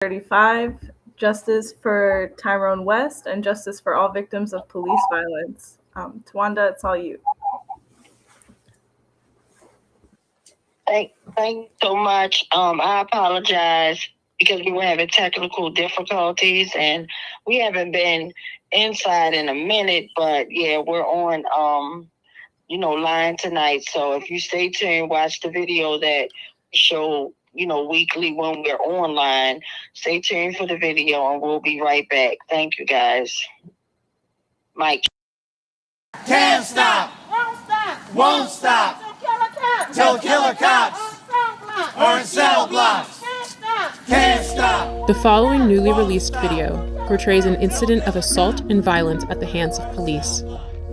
35, justice for Tyrone West and justice for all victims of police violence. Tawanda, it's all you. Thank you so much. I apologize because we were having technical difficulties and we haven't been inside in a minute, but yeah, we're on, line tonight. So if you stay tuned, watch the video that we show, weekly when we're online. Stay tuned for the video and we'll be right back. Thank you, guys. Mike. Can't stop. Won't stop. Till killer cops are in cell blocks. Can't stop. The following newly released video portrays an incident of assault and violence at the hands of police.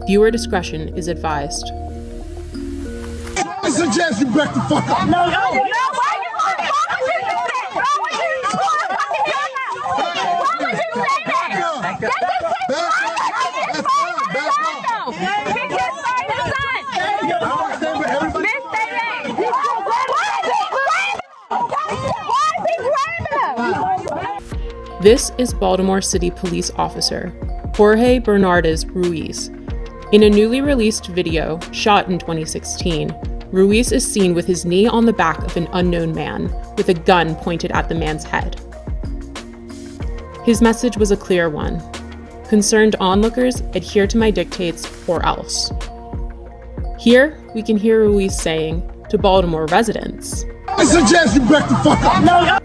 Viewer discretion is advised. I suggest you back the fuck up. No. This is Baltimore City Police Officer Jorge Bernardez Ruiz. In a newly released video shot in 2016, Ruiz is seen with his knee on the back of an unknown man with a gun pointed at the man's head. His message was a clear one. Concerned onlookers, adhere to my dictates or else. Here, we can hear Ruiz saying to Baltimore residents, I suggest you back the fuck up. No.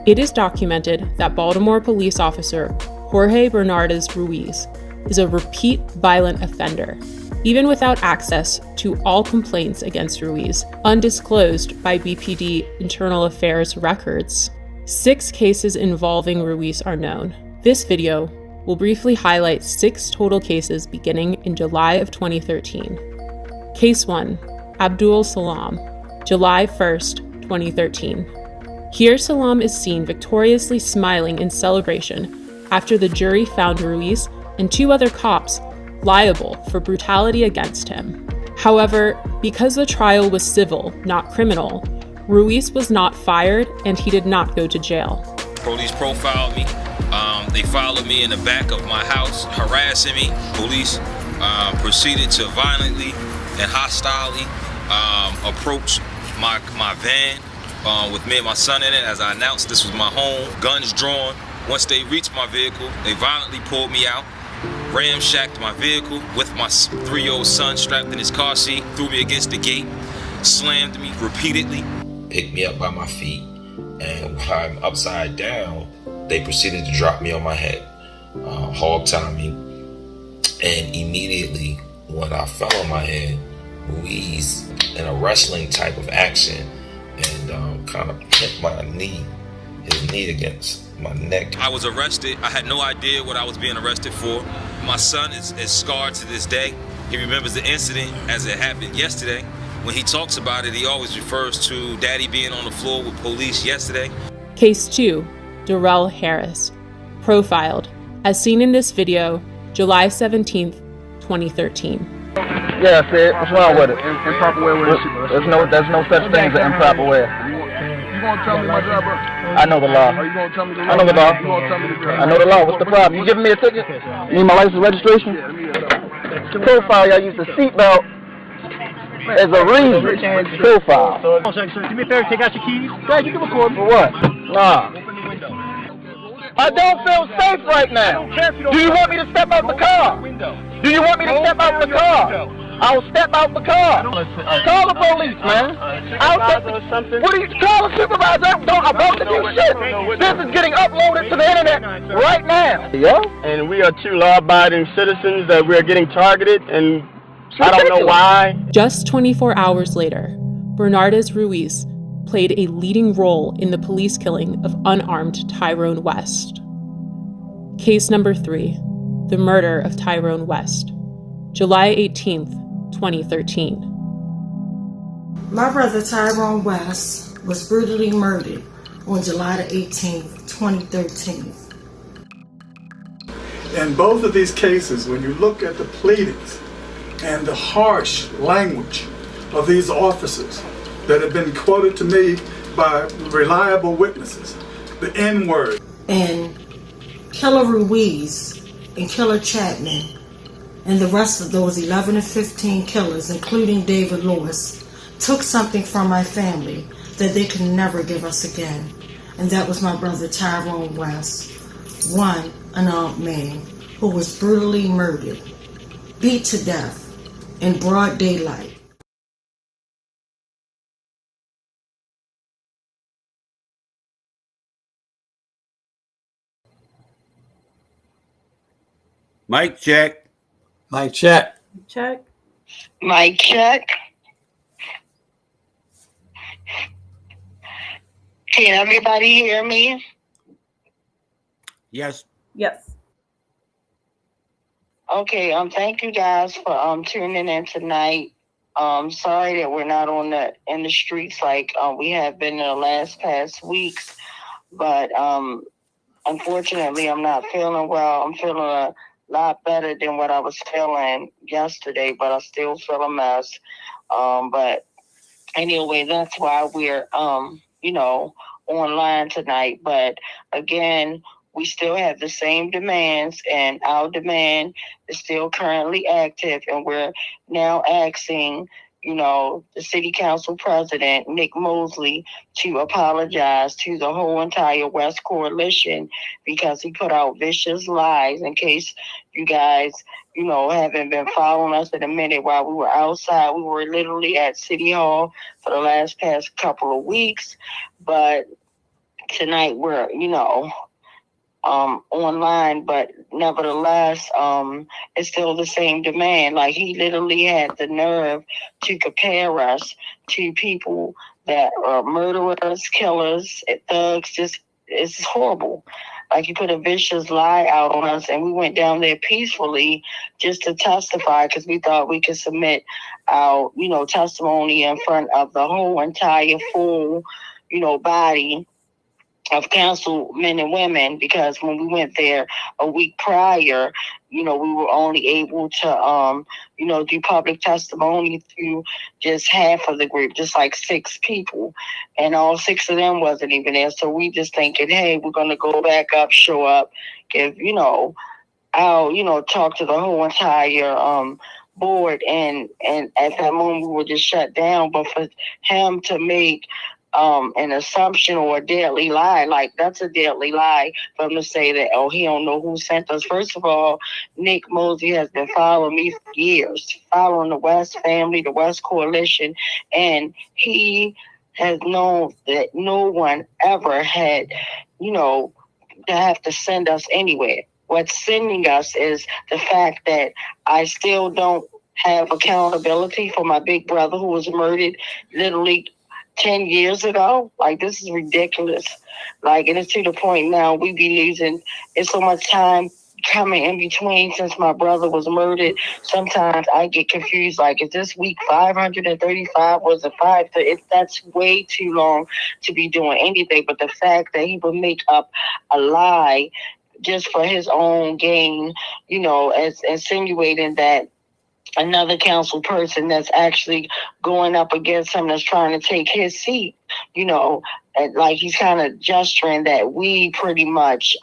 It is documented that Baltimore police officer Jorge Bernardez Ruiz is a repeat violent offender, even without access to all complaints against Ruiz, undisclosed by BPD Internal Affairs records. 6 cases involving Ruiz are known. This video will briefly highlight 6 total cases beginning in July of 2013. Case 1, Abdul Salam, July 1st, 2013. Here, Salam is seen victoriously smiling in celebration after the jury found Ruiz and 2 other cops liable for brutality against him. However, because the trial was civil, not criminal, Ruiz was not fired and he did not go to jail. Police profiled me. They followed me in the back of my house, harassing me. Police proceeded to violently and hostilely approach my van with me and my son in it. As I announced, this was my home, guns drawn. Once they reached my vehicle, they violently pulled me out, ramshacked my vehicle with my 3-year-old son strapped in his car seat, threw me against the gate, slammed me repeatedly. Picked me up by my feet, and while I'm upside down, they proceeded to drop me on my head, hog tie me, and immediately when I fell on my head, Ruiz, in a wrestling type of action, and kind of hit his knee against my neck. I was arrested. I had no idea what I was being arrested for. My son is scarred to this day. He remembers the incident as it happened yesterday. When he talks about it, he always refers to Daddy being on the floor with police yesterday. Case 2, Darrell Harris, profiled, as seen in this video, July 17th, 2013. Yeah, Sid, what's wrong with it? Improper way with it. There's no such thing as an improper way. You gonna tell me my job, bro? I know the law. Are you gonna tell me the law? I know the law. You gonna tell me the law? I know the law. What's the problem? You giving me a ticket? You need my license registration? Yeah, let me get it. The profile, y'all use the seatbelt as a reason. Profile. Do me a favor, take out your keys. Dad, you can record for what? Nah. I don't feel safe right now. Do you want me to step out the car? Do you want me to step out the car? I'll step out the car. Call the police, man. What do you call a supervisor? I'm about to do shit. This is getting uploaded to the internet right now. Yeah? And we are 2 law-abiding citizens that we are getting targeted, and I don't know why. Just 24 hours later, Bernardez Ruiz played a leading role in the police killing of unarmed Tyrone West. Case number 3, the murder of Tyrone West, July 18th, 2013. My brother Tyrone West was brutally murdered on July the 18th, 2013. In both of these cases, when you look at the pleadings and the harsh language of these officers that have been quoted to me by reliable witnesses, the N-word. And Killer Ruiz and Killer Chapman and the rest of those 11 to 15 killers, including David Lewis, took something from my family that they could never give us again. And that was my brother Tyrone West, one unarmed man who was brutally murdered, beat to death in broad daylight. Mic check. Mic check. Check. Mic check. Can everybody hear me? Yes. Yes. Okay, thank you guys for tuning in tonight. Sorry that we're not in the streets like we have been in the past weeks, but unfortunately I'm not feeling well. I'm feeling a lot better than what I was feeling yesterday, but I still feel a mess. But anyway, that's why we're online tonight. But again, we still have the same demands, and our demand is still currently active, and we're now asking, the city council president, Nick Mosley, to apologize to the whole entire West Coalition because he put out vicious lies. In case you guys, haven't been following us in a minute, while we were outside, we were literally at City Hall for the past couple of weeks, but tonight we're, online, but nevertheless, it's still the same demand. Like, he literally had the nerve to compare us to people that are murderers, killers, thugs. Just, it's horrible. Like, he put a vicious lie out on us, and we went down there peacefully just to testify because we thought we could submit our, testimony in front of the whole entire full, body of councilmen and women, because when we went there a week prior, we were only able to, do public testimony through just half of the group, just like 6 people. And all 6 of them wasn't even there. So we just thinking, hey, we're going to go back up, show up, give, talk to the whole entire board. And at that moment, we were just shut down. But for him to make an assumption or a deadly lie, like, that's a deadly lie for him to say that, oh, he don't know who sent us. First of all, Nick Mosley has been following me for years, following the West family, the West Coalition, and he has known that no one ever had, to have to send us anywhere. What's sending us is the fact that I still don't have accountability for my big brother who was murdered literally 10 years ago. Like, this is ridiculous. Like, and it's to the point now we be losing. It's so much time coming in between since my brother was murdered. Sometimes I get confused. Like, is this week 535? Was it 5? That's way too long to be doing anything. But the fact that he would make up a lie just for his own gain, as insinuating that another council person that's actually going up against him that's trying to take his seat, and like he's kind of gesturing that we pretty much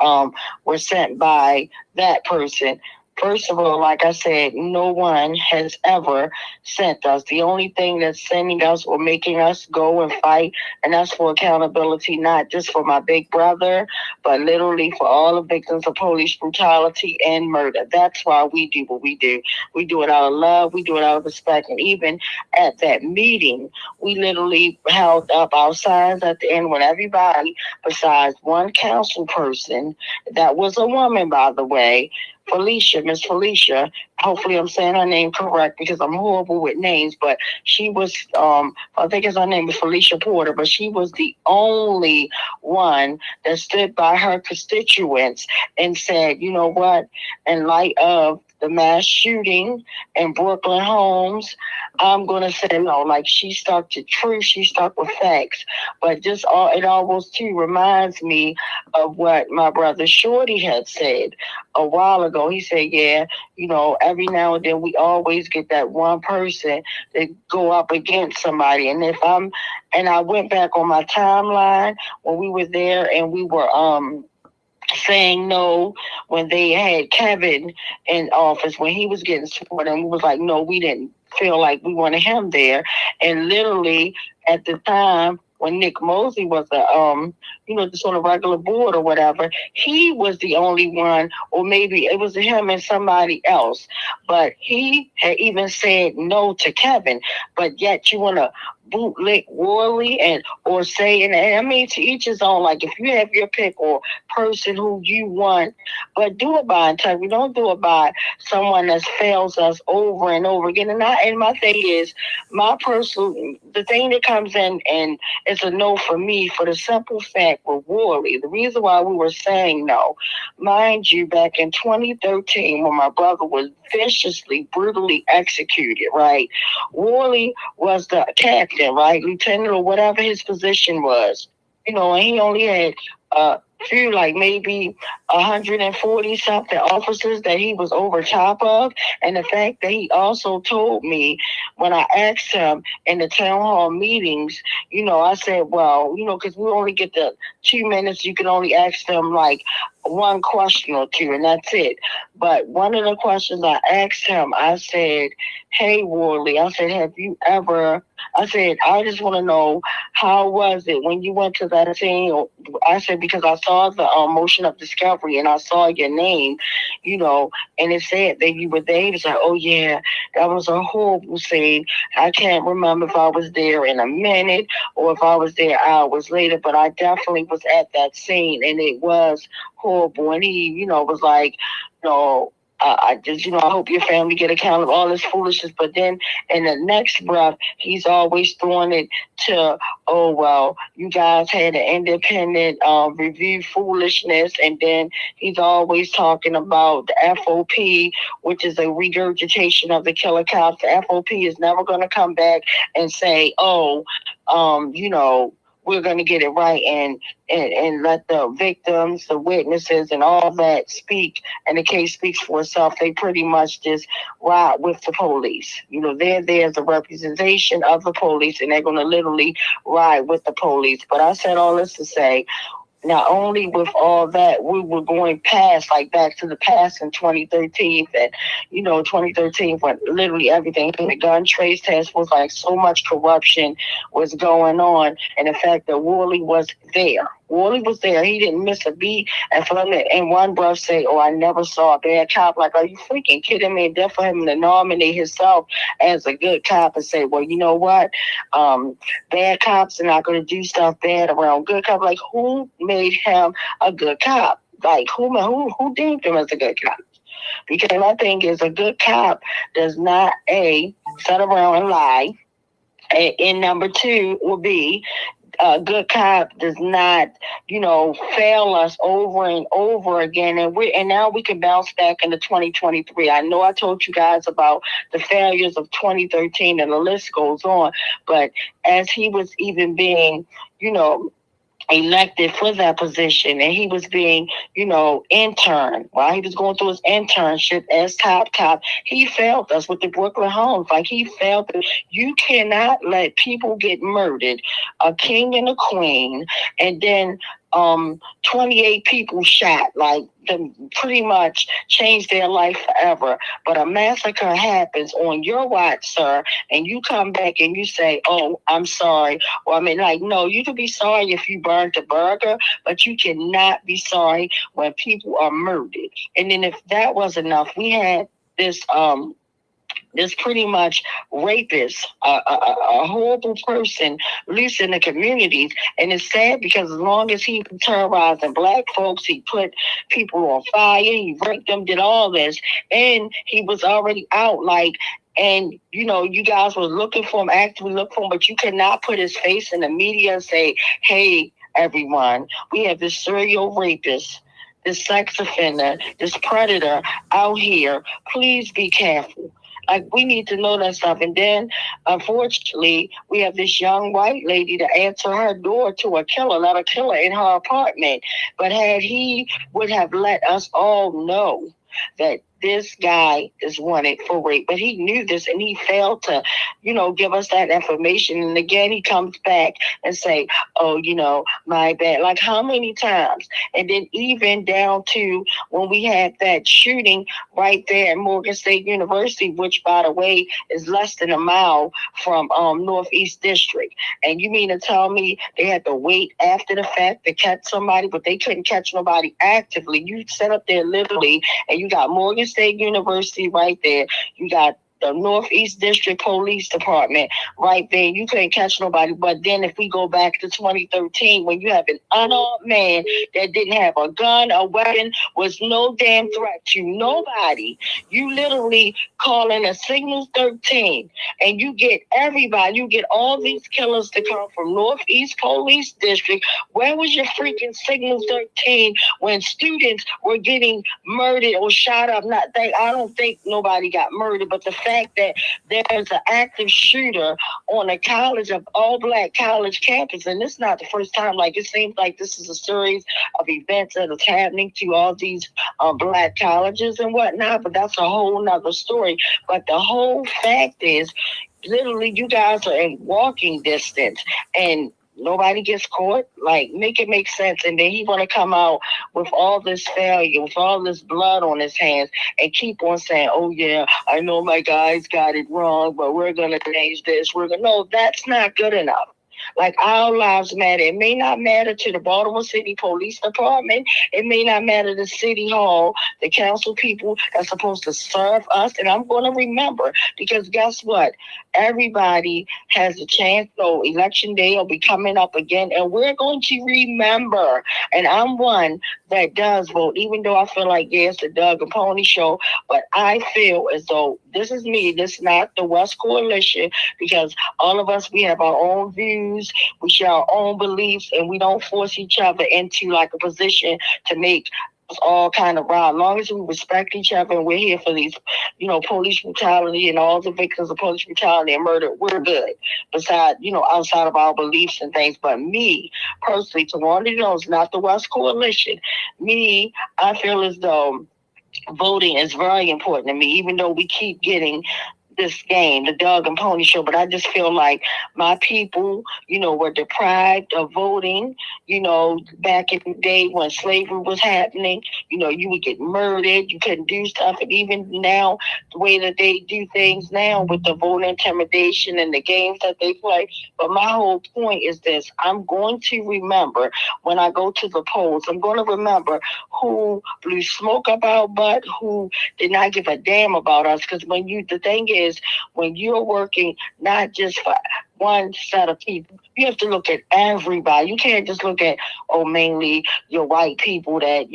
were sent by that person. First of all, like I said, no one has ever sent us. The only thing that's sending us or making us go and fight, and that's for accountability, not just for my big brother, but literally for all the victims of police brutality and murder. That's why we do what we do. We do it out of love. We do it out of respect. And even at that meeting, we literally held up our signs at the end with everybody besides one council person. That was a woman, by the way. Miss Felicia, hopefully I'm saying her name correct because I'm horrible with names, but she was, I think her name was Felicia Porter, but she was the only one that stood by her constituents and said, you know what, in light of the mass shooting in Brooklyn Homes, I'm gonna say no. Like, she stuck to truth, she stuck with facts. But it almost too reminds me of what my brother Shorty had said a while ago. He said, yeah, every now and then we always get that one person that go up against somebody. And I went back on my timeline when we were there and we were saying no when they had Kevin in office, when he was getting support, and we was like, no, we didn't feel like we wanted him there. And literally at the time when Nick Mosley was just on a regular board or whatever, he was the only one, or maybe it was him and somebody else, but he had even said no to Kevin. But yet you want to bootlick Worley or say, and I mean, to each his own. Like, if you have your pick or person who you want, but do it by integrity. Don't do it by someone that fails us over and over again. And my thing is, the thing that comes in and it's a no for me, for the simple fact with Worley. The reason why we were saying no, mind you, back in 2013, when my brother was viciously, brutally executed, right? Worley was the captain, right? Lieutenant, or whatever his position was. And he only had few, like maybe 140 something officers that he was over top of. And the fact that he also told me when I asked him in the town hall meetings, I said, well, because we only get the 2 minutes, you can only ask them like one question or two, and that's it. But one of the questions I asked him, I said, hey, Worley, I said, I said, I just want to know, how was it when you went to that scene? I said, because I saw the motion of discovery and I saw your name, and it said that you were there. He was like, oh, yeah, that was a horrible scene. I can't remember if I was there in a minute or if I was there hours later, but I definitely was at that scene, and it was horrible. And he, was like, I just, I hope your family get account of all this foolishness. But then in the next breath, he's always throwing it to, oh, well, you guys had an independent review foolishness. And then he's always talking about the FOP, which is a regurgitation of the killer cops. The FOP is never going to come back and say, we're going to get it right and let the victims, the witnesses, and all that speak, and the case speaks for itself. They pretty much just ride with the police. They're there as a representation of the police, and they're going to literally ride with the police. But I said all this to say, not only with all that, we were going past, like back to the past in 2013, that, 2013, when literally everything, the gun trace test was like so much corruption was going on. And the fact that Worley was there. Worley was there. He didn't miss a beat. And for them to, in one breath, say, oh, I never saw a bad cop. Like, are you freaking kidding me? And then for him to nominate himself as a good cop and say, well, you know what? Bad cops are not going to do stuff bad around good cops. Like, who made him a good cop? Like, who deemed him as a good cop? Because my thing is, a good cop does not, A, sit around and lie. And number two will be, a good cop does not, fail us over and over again. And now we can bounce back into 2023. I know I told you guys about the failures of 2013 and the list goes on. But as he was even being, elected for that position, and he was being, intern while he was going through his internship as top cop, he failed us with the Brooklyn Homes. Like, he failed. You cannot let people get murdered, a king and a queen, and then 28 people shot, like, pretty much changed their life forever. But a massacre happens on your watch, sir, and you come back and you say, oh, I'm sorry. Well, no, you can be sorry if you burned a burger, but you cannot be sorry when people are murdered. And then if that was enough, we had this pretty much rapist, a horrible person loose in the communities. And it's sad because as long as he terrorizing black folks, he put people on fire, he raped them, did all this, and he was already out, like, and, you guys were looking for him, actively looking for him, but you cannot put his face in the media and say, hey, everyone, we have this serial rapist this sex offender, this predator out here, please be careful. Like, we need to know that stuff. And then, unfortunately, we have this young white lady to answer her door to a killer, not a killer in her apartment. But had he would have let us all know that this guy is wanted for rape, but he knew this and he failed to, give us that information. And again, he comes back and say, oh, my bad. Like, how many times? And then even down to when we had that shooting right there at Morgan State University, which, by the way, is less than a mile from Northeast District. And you mean to tell me they had to wait after the fact to catch somebody, but they couldn't catch nobody actively? You set up there literally, and you got Morgan State University right there. You got the Northeast District Police Department right there. You couldn't catch nobody. But then if we go back to 2013, when you have an unarmed man that didn't have a gun, a weapon, was no damn threat to nobody, you literally call in a Signal 13 and you get everybody, you get all these killers to come from Northeast Police District. Where was your freaking Signal 13 when students were getting murdered or shot up? I don't think nobody got murdered, but the fact that there's an active shooter on a college, of all black college campus, and it's not the first time. Like, it seems like this is a series of events that is happening to all these black colleges and whatnot, but that's a whole nother story. But the whole fact is, literally, you guys are in walking distance and nobody gets caught. Like, make it make sense. And then he want to come out with all this failure, with all this blood on his hands, and keep on saying, oh yeah, I know my guys got it wrong, but we're going to change this. No, that's not good enough. Like, our lives matter. It may not matter to the Baltimore City Police Department. It may not matter to City Hall, the council people that's supposed to serve us. And I'm going to remember, because guess what? Everybody has a chance. So election day will be coming up again, and we're going to remember. And I'm one that does vote, even though I feel like, yeah, it's the Doug and Pony show. But I feel as though this is me. This is not the West Coalition, because all of us, we have our own views. We share our own beliefs, and we don't force each other into like a position to make us all kind of right. As long as we respect each other and we're here for these, police brutality and all the victims of police brutality and murder, we're good. Besides, outside of our beliefs and things. But me, personally, Tawanda Jones, not the West Coalition, me, I feel as though voting is very important to me, even though we keep getting this game, the Doug and Pony show. But I just feel like my people, were deprived of voting, back in the day when slavery was happening. You would get murdered, you couldn't do stuff. And even now, the way that they do things now with the voter intimidation and the games that they play. But my whole point is this: I'm going to remember when I go to the polls, I'm going to remember who blew smoke up our butt, who did not give a damn about us. Because the thing is, when you're working not just for one set of people, you have to look at everybody. You can't just look at, mainly your white people that,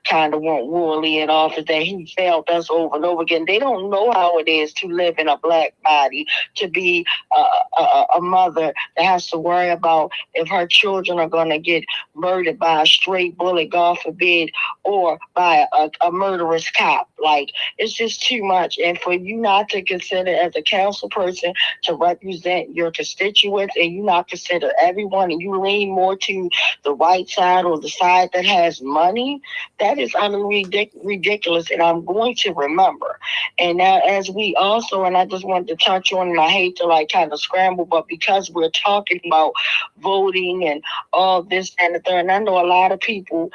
kind of want Worley in office, that he failed us over and over again. They don't know how it is to live in a black body, to be a mother that has to worry about if her children are going to get murdered by a stray bullet, God forbid, or by a murderous cop. Like, it's just too much. And for you not to consider as a council person to represent your constituents, and you not consider everyone, and you lean more to the white side or the side that has money, that is utterly ridiculous. And I'm going to remember. And now, as we also, and I just wanted to touch on, and I hate to kind of scramble, but because we're talking about voting and all this and the third, and I know a lot of people,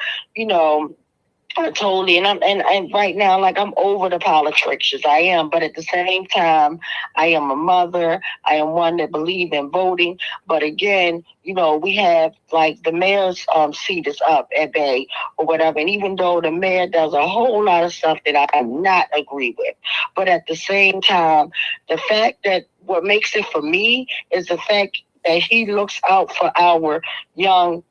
totally, and right now, I'm over the politics. I am, but at the same time, I am a mother. I am one that believes in voting. But again, we have the mayor's seat is up at Bay or whatever, and even though the mayor does a whole lot of stuff that I do not agree with, but at the same time, the fact that what makes it for me is the fact that he looks out for our young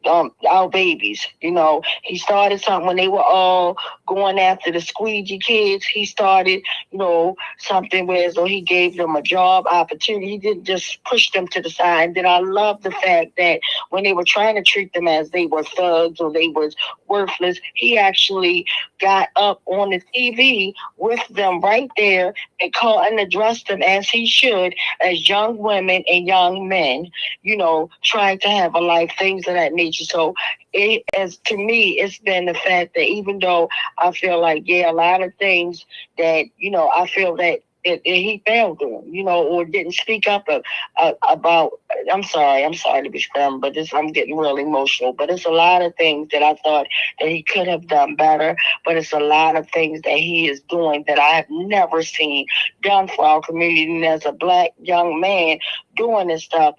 our babies. You know, he started something when they were all going after the squeegee kids. He started, you know, something where as though he gave them a job opportunity. He didn't just push them to the side. And then I love the fact that when they were trying to treat them as they were thugs or they was worthless, he actually got up on the TV with them right there and called and addressed them as he should, as young women and young men, you know, trying to have a life, things of that nature. So to me, it's been the fact that even though I feel like, a lot of things that, you know, I feel that he failed on, you know, or didn't speak up about. I'm sorry to be firm, but I'm getting really emotional. But it's a lot of things that I thought that he could have done better. But it's a lot of things that he is doing that I have never seen done for our community. And as a Black young man doing this stuff,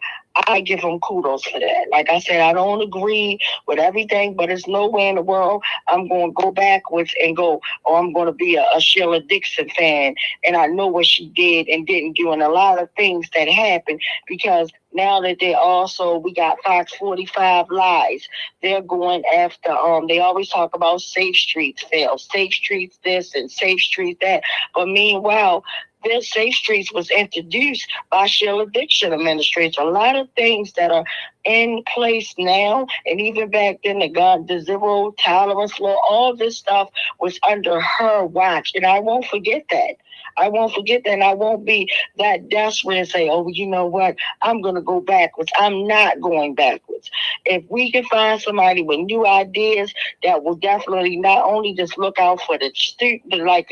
I give him kudos for that. Like I said, I don't agree with everything, but there's no way in the world I'm going to go backwards and go, or I'm going to be a Sheila Dixon fan. And I know what she did and didn't do, and a lot of things that happened, because now that we got Fox 45 Lies, they're going after, they always talk about Safe Streets fail, Safe Streets this and Safe Streets that. But meanwhile, this Safe Streets was introduced by Sheila Dixon administration. A lot of things that are in place now, and even back then, the zero tolerance law, all this stuff was under her watch. And I won't forget that. And I won't be that desperate and say, oh, you know what? I'm going to go backwards. I'm not going backwards. If we can find somebody with new ideas that will definitely not only just look out for the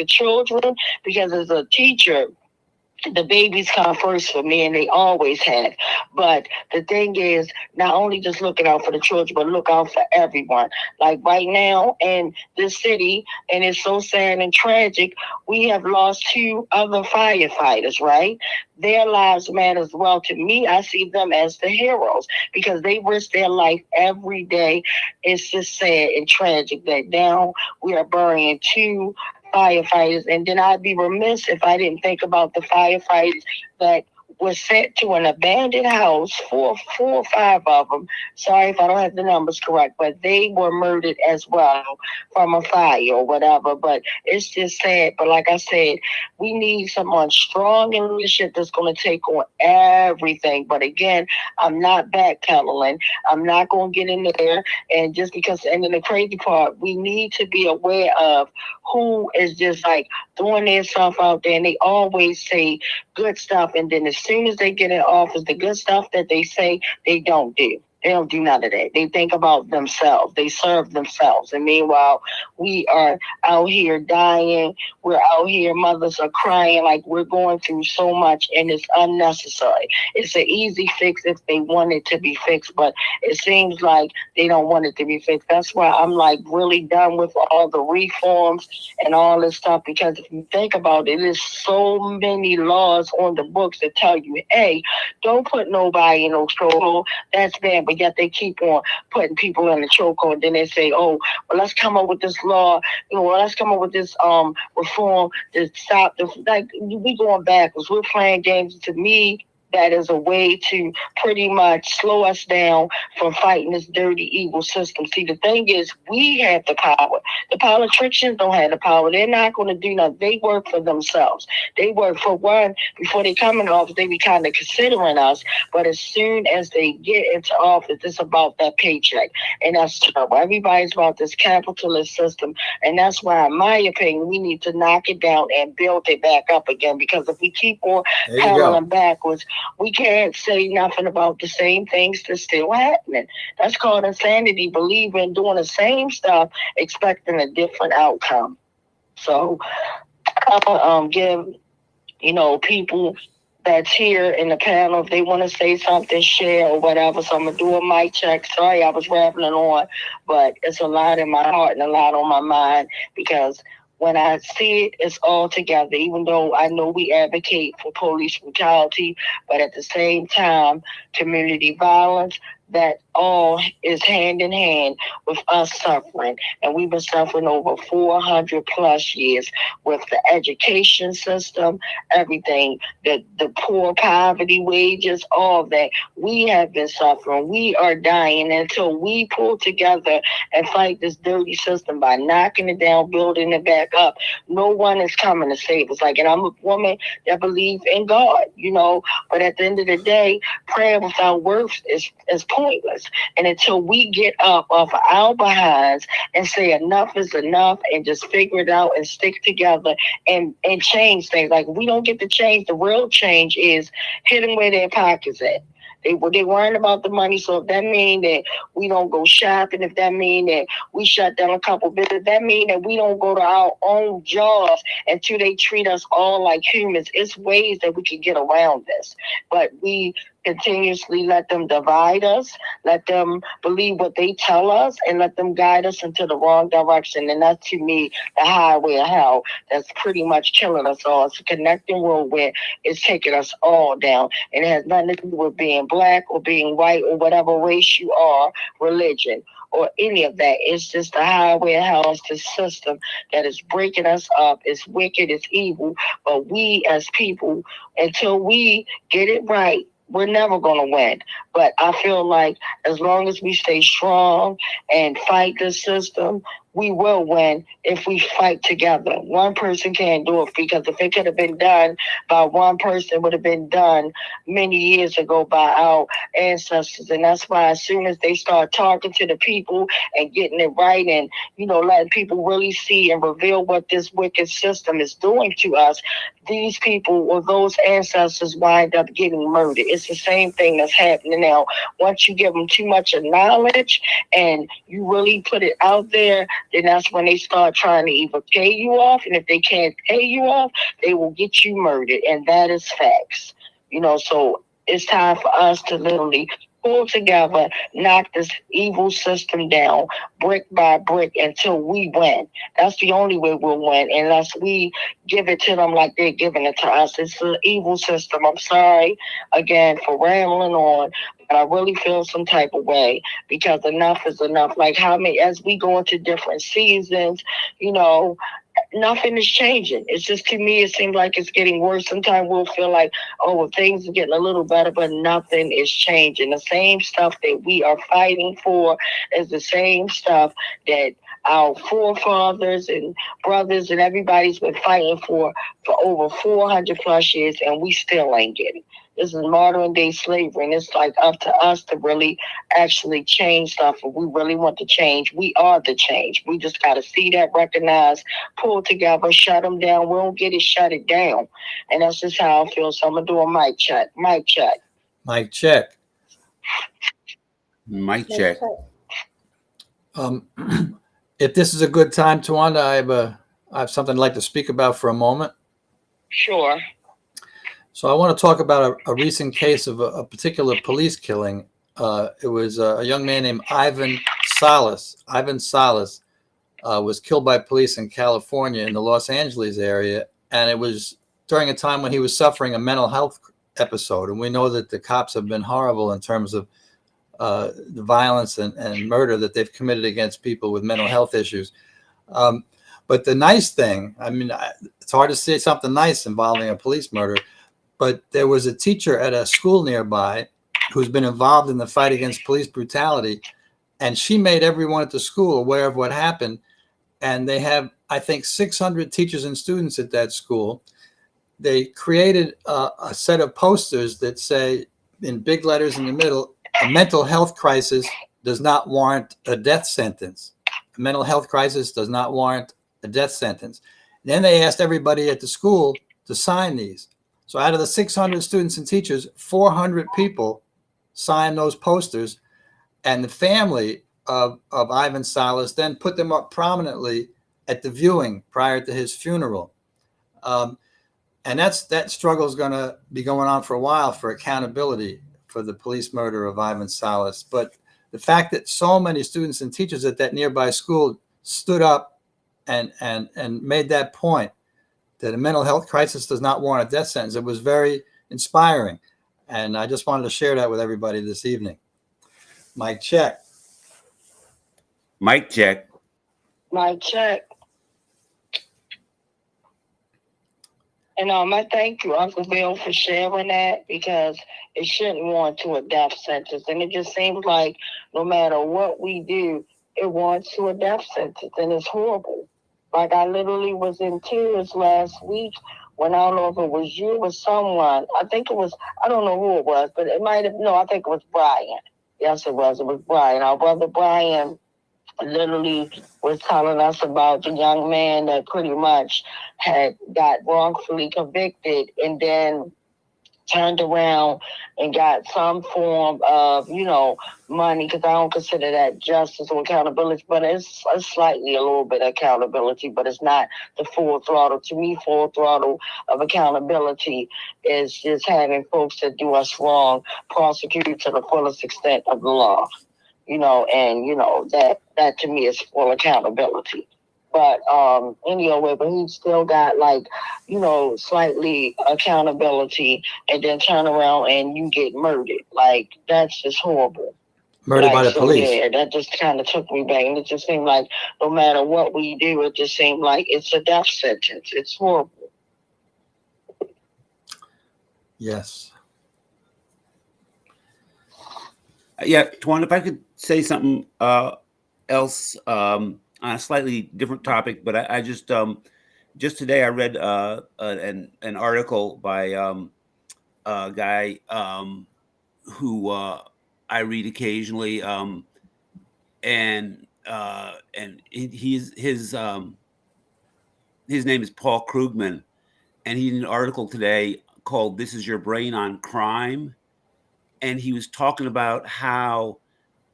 children, because as a teacher, the babies come first for me, and they always have. But the thing is, not only just looking out for the children, but look out for everyone. Like right now in this city, and it's so sad and tragic, we have lost 2 other firefighters, right? Their lives matter as well. To me, I see them as the heroes because they risk their life every day. It's just sad and tragic that now we are burying 2 firefighters, and then I'd be remiss if I didn't think about the firefighters that was sent to an abandoned house, 4 or 5 of them. Sorry if I don't have the numbers correct, but they were murdered as well from a fire or whatever. But it's just sad. But like I said, we need someone strong in leadership that's going to take on everything. But again, I'm not backpedaling. I'm not going to get in there. And just because, and then the crazy part, we need to be aware of who is just like throwing their stuff out there, and they always say good stuff, and then as soon as they get in office, the good stuff that they say, they don't do. They don't do none of that. They think about themselves. They serve themselves. And meanwhile, we are out here dying. We're out here, mothers are crying like we're going through so much, and it's unnecessary. It's an easy fix if they want it to be fixed, but it seems like they don't want it to be fixed. That's why I'm like really done with all the reforms and all this stuff, because if you think about it, there's so many laws on the books that tell you, hey, don't put nobody in no chokehold. That's bad. But yet they keep on putting people in the chokehold. Then they say, oh, well, let's come up with this law. Let's come up with this reform to stop the, like, we going backwards. We're playing games. To me, that is a way to pretty much slow us down from fighting this dirty, evil system. See, the thing is, we have the power. The politicians don't have the power. They're not going to do nothing. They work for themselves. They work for one. Before they come in office, they be kind of considering us. But as soon as they get into office, it's about that paycheck. And that's trouble. Everybody's about this capitalist system. And that's why, in my opinion, we need to knock it down and build it back up again. Because if we keep on pedaling backwards, we can't say nothing about the same things that's still happening. That's called insanity, believing, doing the same stuff, expecting a different outcome. So I'll give, people that's here in the panel, if they want to say something, share or whatever. So I'm going to do a mic check. Sorry, I was rambling on, but it's a lot in my heart and a lot on my mind, because when I see it, it's all together, even though I know we advocate for police brutality, but at the same time, community violence, that all is hand in hand with us suffering. And we've been suffering over 400 plus years with the education system, everything, the poor poverty wages, all of that. We have been suffering. We are dying until we pull together and fight this dirty system by knocking it down, building it back up. No one is coming to save us. Like, and I'm a woman that believes in God, but at the end of the day, prayer without works is pointless. And until we get up off of our behinds and say enough is enough and just figure it out and stick together and change things. Like, we don't get to change. The real change is hitting where their pockets at. They worrying about the money. So if that mean that we don't go shopping, if that mean that we shut down a couple businesses, that mean that we don't go to our own jobs until they treat us all like humans. It's ways that we can get around this. But we continuously let them divide us, let them believe what they tell us, and let them guide us into the wrong direction. And that's, to me, the highway of hell that's pretty much killing us all. It's a connecting road where it's taking us all down. And it has nothing to do with being black or being white or whatever race you are, religion, or any of that. It's just the highway of hell. It's the system that is breaking us up. It's wicked, it's evil. But we as people, until we get it right, we're never going to win. But I feel like as long as we stay strong and fight the system, we will win if we fight together. One person can't do it, because if it could have been done by one person, it would have been done many years ago by our ancestors. And that's why as soon as they start talking to the people and getting it right and, letting people really see and reveal what this wicked system is doing to us, these people or those ancestors wind up getting murdered. It's the same thing that's happening now. Once you give them too much of knowledge and you really put it out there, then that's when they start trying to either pay you off. And if they can't pay you off, they will get you murdered. And that is facts. So it's time for us to literally pull together, knock this evil system down brick by brick until we win. That's the only way we'll win, unless we give it to them like they're giving it to us. It's an evil system. I'm sorry again for rambling on, but I really feel some type of way, because enough is enough. Like, as we go into different seasons, nothing is changing. It's just, to me, it seems like it's getting worse. Sometimes we'll feel like, well, things are getting a little better, but nothing is changing. The same stuff that we are fighting for is the same stuff that our forefathers and brothers and everybody's been fighting for over 400 plus years, and we still ain't getting. This is modern day slavery, and it's like up to us to really actually change stuff. If we really want to change, we are the change. We just got to see that, recognize, pull together, shut them down. We don't get it, shut it down. And that's just how I feel. So I'm going to do a mic check. Mic check. Mic check. Mic check. If this is a good time, Tawanda, I have something I'd like to speak about for a moment. Sure. So I want to talk about a recent case of a particular police killing. It was a young man named Ivan Salas. Ivan Salas was killed by police in California in the Los Angeles area. And it was during a time when he was suffering a mental health episode. And we know that the cops have been horrible in terms of the violence and murder that they've committed against people with mental health issues. But the nice thing, it's hard to say something nice involving a police murder, but there was a teacher at a school nearby who's been involved in the fight against police brutality, and she made everyone at the school aware of what happened. And they have, I think, 600 teachers and students at that school. They created a set of posters that say, in big letters in the middle, a mental health crisis does not warrant a death sentence. A mental health crisis does not warrant a death sentence. Then they asked everybody at the school to sign these. So out of the 600 students and teachers, 400 people signed those posters, and the family of Ivan Salas then put them up prominently at the viewing prior to his funeral. And that struggle is going to be going on for a while for accountability for the police murder of Ivan Salas. But the fact that so many students and teachers at that nearby school stood up and made that point, that a mental health crisis does not warrant a death sentence, it was very inspiring. And I just wanted to share that with everybody this evening. Mic check. Mic check. Mic check. And I thank you, Uncle Bill, for sharing that, because it shouldn't warrant to a death sentence. And it just seems like no matter what we do, it warrants to a death sentence, and it's horrible. Like, I literally was in tears last week when, I don't know if it was you or someone. I think it was, I don't know who it was, but it might have, no, I think it was Brian. Yes, it was Brian. Our brother Brian literally was telling us about the young man that pretty much had got wrongfully convicted and then turned around and got some form of, money, because I don't consider that justice or accountability, but it's slightly a little bit of accountability, but it's not the full throttle. To me, full throttle of accountability is just having folks that do us wrong prosecuted to the fullest extent of the law. That to me is full accountability. But anyway, but he still got slightly accountability, and then turn around and you get murdered. Like, that's just horrible. Murdered by the police. Yeah, that just kind of took me back. And it just seemed like no matter what we do, it just seemed like it's a death sentence. It's horrible. Yes. Yeah, Tawanda, if I could say something else on a slightly different topic, but I just today I read an article by a guy who I read occasionally, and his name is Paul Krugman, and he did an article today called "This Is Your Brain on Crime." And he was talking about how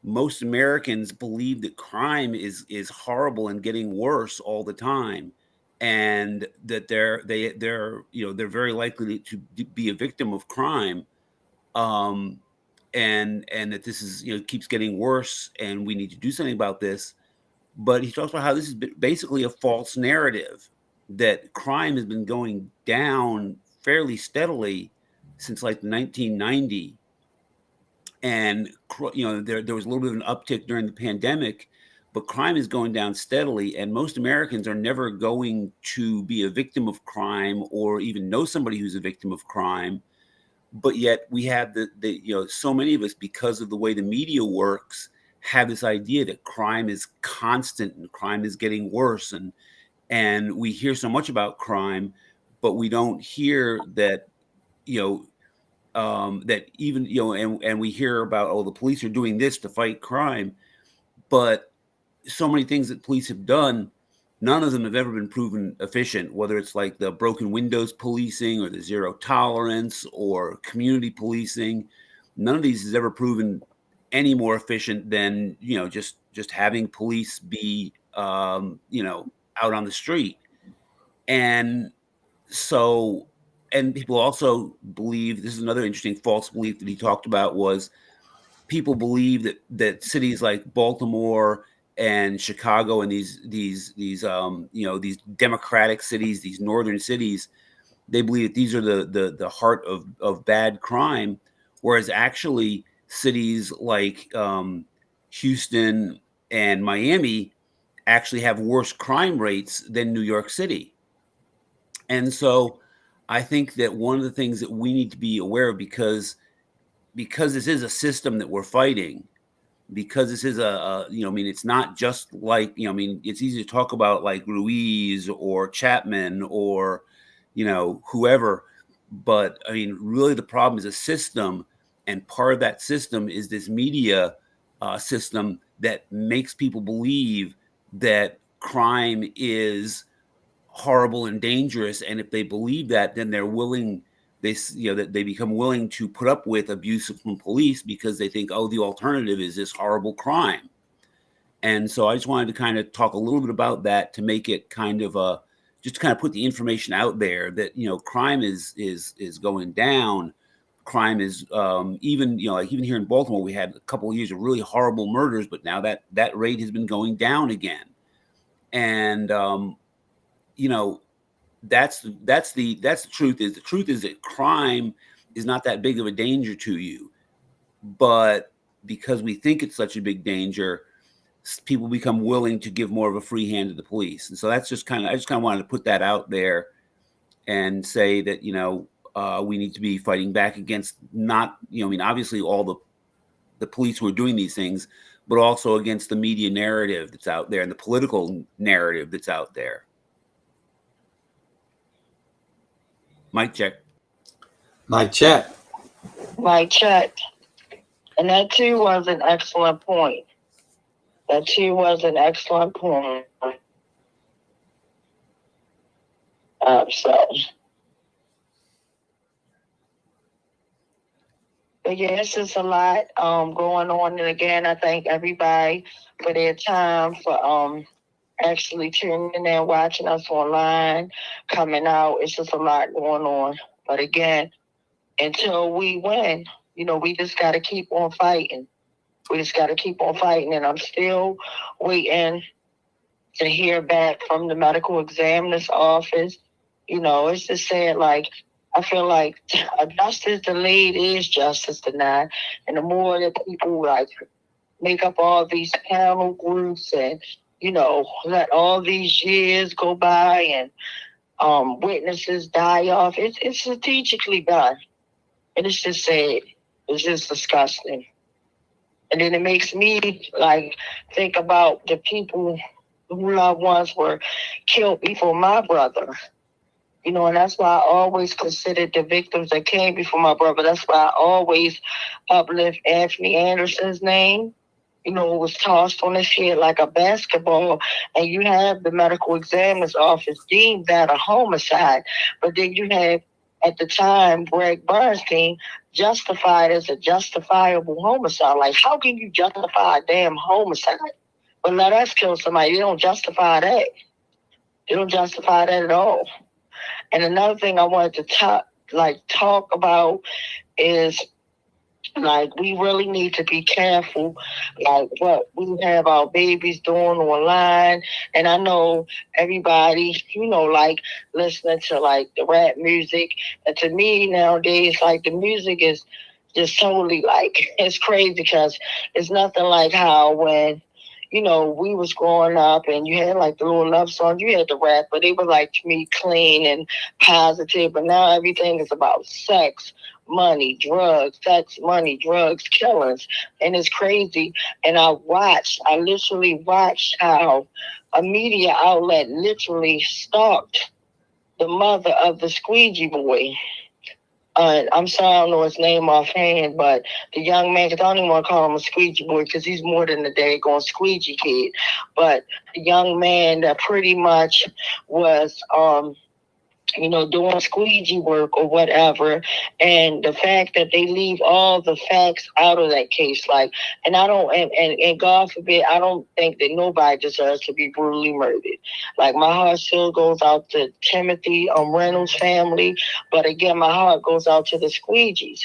most Americans believe that crime is horrible and getting worse all the time, and that they're very likely to be a victim of crime, and that this is keeps getting worse, and we need to do something about this. But he talks about how this is basically a false narrative, that crime has been going down fairly steadily since like 1990. And there was a little bit of an uptick during the pandemic, but crime is going down steadily, and most Americans are never going to be a victim of crime or even know somebody who's a victim of crime. But yet we have so many of us, because of the way the media works, have this idea that crime is constant and crime is getting worse, and we hear so much about crime, but we don't hear that that even, and we hear about, the police are doing this to fight crime, but so many things that police have done, none of them have ever been proven efficient, whether it's like the broken windows policing or the zero tolerance or community policing. None of these has ever proven any more efficient than, just having police be, out on the street. And so, and people also believe, this is another interesting false belief that he talked about, was people believe that cities like Baltimore and Chicago and these democratic cities, these northern cities, they believe that these are the heart of bad crime, whereas actually cities like Houston and Miami actually have worse crime rates than New York City. And so I think that one of the things that we need to be aware of, because this is a system that we're fighting, because this is it's not just like, it's easy to talk about like Ruiz or Chapman or, whoever, but really the problem is a system. And part of that system is this media system that makes people believe that crime is horrible and dangerous, and if they believe that, then they're willing, that they become willing to put up with abuse from police, because they think, the alternative is this horrible crime. And so I just wanted to kind of talk a little bit about that, to make it kind of just to kind of put the information out there that crime is going down. Crime is even here in Baltimore, we had a couple of years of really horrible murders, but now that rate has been going down again. And that's the truth. The truth is that crime is not that big of a danger to you, but because we think it's such a big danger, people become willing to give more of a free hand to the police. And so that's just I just wanted to put that out there and say that, we need to be fighting back against obviously all the police who are doing these things, but also against the media narrative that's out there and the political narrative that's out there. Mic check. Mic check. Mic check. And that too was an excellent point. But yeah, it's just a lot going on. And again, I thank everybody for their time, for actually tuning in, watching us online, coming out. It's just a lot going on. But again, until we win, we just got to keep on fighting. And I'm still waiting to hear back from the medical examiner's office. It's just sad, I feel like justice delayed is justice denied. And the more that people make up all these panel groups and, let all these years go by and witnesses die off, it's strategically done. And it's just sad. It's just disgusting. And then it makes me think about the people whose loved ones were killed before my brother. And that's why I always considered the victims that came before my brother. That's why I always uplift Anthony Anderson's name. It was tossed on his head like a basketball. And you have the medical examiner's office deemed that a homicide. But then you have, at the time, Greg Bernstein justified as a justifiable homicide. How can you justify a damn homicide? But let us kill somebody. They don't justify that. They don't justify that at all. And another thing I wanted to talk about is we really need to be careful what we have our babies doing online. And I know everybody, listening to the rap music. And to me nowadays, the music is just totally it's crazy because it's nothing like how when we was growing up and you had the little love songs, you had the rap, but they were to me clean and positive. But now everything is about sex, money, drugs, killings. And it's crazy. And I literally watched how a media outlet literally stalked the mother of the squeegee boy. I'm sorry, I don't know his name offhand, but the young man, because I don't even want to call him a squeegee boy because he's more than a daggone squeegee kid. But the young man that pretty much was, doing squeegee work or whatever. And the fact that they leave all the facts out of that case, and I don't, and God forbid, I don't think that nobody deserves to be brutally murdered. My heart still goes out to Timothy Reynolds' family, but again, my heart goes out to the squeegees.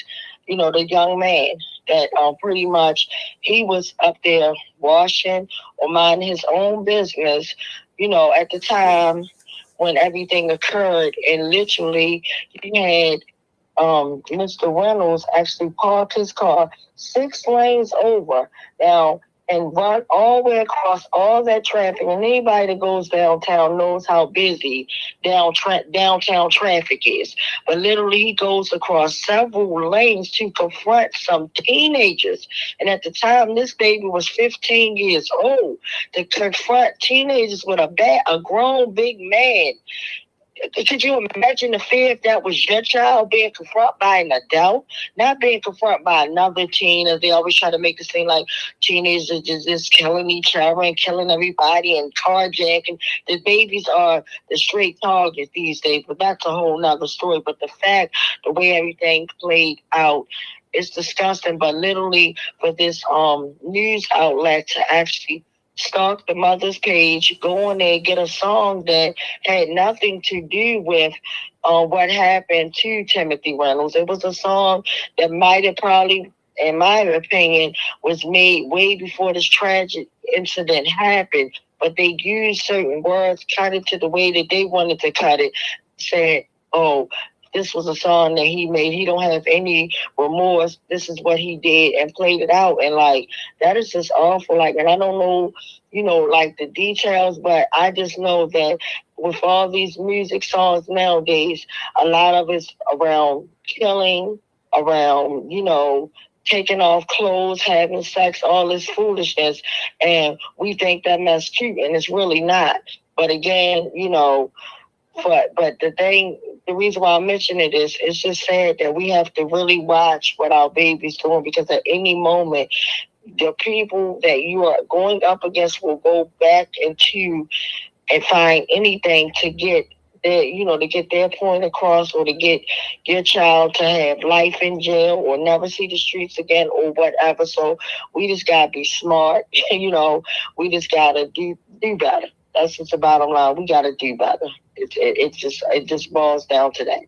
The young man that pretty much he was up there washing or minding his own business, at the time when everything occurred, and literally he had Mr. Reynolds actually parked his car 6 lanes over now and run all the way across all that traffic. And anybody that goes downtown knows how busy downtown traffic is. But literally he goes across several lanes to confront some teenagers. And at the time, this baby was 15 years old. To confront teenagers with a grown big man. Could you imagine the fear if that was your child being confronted by an adult, not being confronted by another teen? As they always try to make it seem like teenagers are just killing each other and killing everybody and carjacking. The babies are the straight targets these days, but that's a whole nother story. But the way everything played out, it's disgusting. But literally for this news outlet to actually stalk the mother's page, go on there, get a song that had nothing to do with what happened to Timothy Reynolds. It was a song that might have probably, in my opinion, was made way before this tragic incident happened. But they used certain words, cut it to the way that they wanted to cut it, said, this was a song that he made. He don't have any remorse. This is what he did and played it out. And like, that is just awful. Like, and I don't know, like the details, but I just know that with all these music songs nowadays, a lot of it's around killing, around, taking off clothes, having sex, all this foolishness. And we think that that's cute, and it's really not. But again, but the reason why I mention it is it's just sad that we have to really watch what our baby's doing, because at any moment, the people that you are going up against will go back into and find anything to get to get their point across, or to get your child to have life in jail or never see the streets again or whatever. So we just gotta be smart, we just gotta do better. That's just the bottom line. We gotta do better. It just boils down to that.